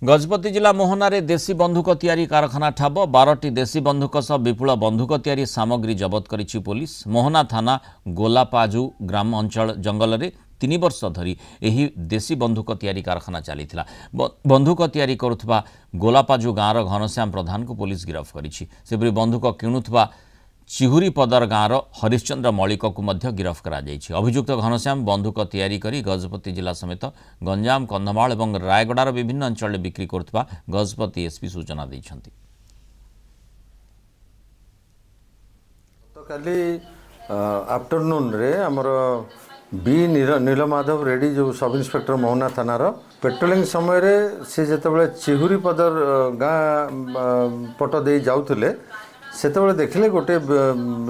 गजपति जिला मोहनारे देशी बंधुक तैयारी कारखाना ठाब 12टी देशी बंधुक सह विपुल बंधुक तैयारी सामग्री जबत करिछि पुलिस। मोहना थाना गोलापाजु ग्राम अंचल जंगल में 3 वर्ष धरी एही देशी बंधुक तैयारी कारखाना चलीथिला। बंधुक तैयारी करुथबा गोलापाजु गाँवर घनश्याम प्रधान को पुलिस गिरफ्त करिछि। सेपरि बंधुक किणुथबा चिहुरी पदर गाँवर हरिश्चंद्र मलिक को मध्य गिरफ्त करा जायछि। अभियुक्त घनश्याम बंधुक तैयारी करी गजपति जिला समेत गंजाम कंधमाल और रायगड़ार विभिन्न अंचल बिक्री करुथबा गजपति एसपी सूचना दैछन्ति। काली आफ्टरनून रे हमर बी नीलमाधव रेड्डी जो सब इन्स्पेक्टर मोहना थानार पेट्रोलिंग समय रे से जेतबेले चिहुरी पदर गाँ पट दे जाउथले सेतबेले देखिले गोटे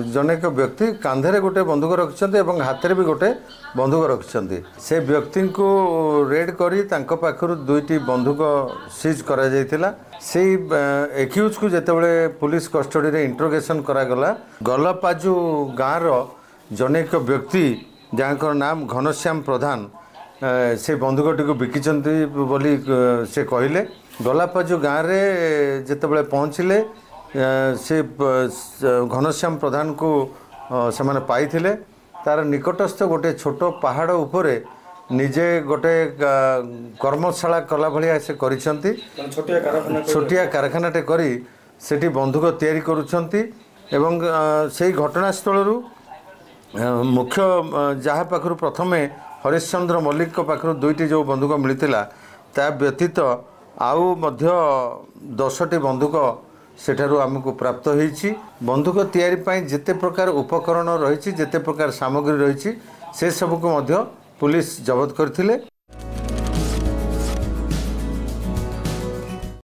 जनेक व्यक्ति कांधे गोटे बंधुक रखिछन्ते एवं हाथ में भी गोटे बंधुक रखिछन्ते। से व्यक्ति को रेड करी तांको पाखरु 2टी बंधुक सीज करा जायतिला। से एक्यूज को जेतबेले पुलिस कस्टडी रे इंट्रोगेशन करा गला गलापाजु गाँर जनेक व्यक्ति जहाँकर नाम घनश्याम प्रधान से बंधुकटी को बिकिचन्ती बोली से कहले। गलापाजु गाँव में जेतबेले पहुँचले से घनश्याम प्रधान को से माने पाइथिले। तार निकटस्थ गोटे छोट पहाड़ उपरे निजे गोटे कर्मशाला कला भलिया से करिसंती। छोटिया कारखानाटे करी सेठी बंधुक तैयारी करुछंती एवं से घटनास्थल मुख्य जहाँ पाखरु प्रथमे हरिश्चंद्र मल्लिक पाखरु 2टी जो बंधुक मिलता ता व्यतीत आउ मध्य 10टी बंधुक सेठारु आमको प्राप्त होईछि। बंधुक तैयारी पाई जेते प्रकार उपकरण रही जेते प्रकार सामग्री रही से सबको मध्य पुलिस जबत करथिले।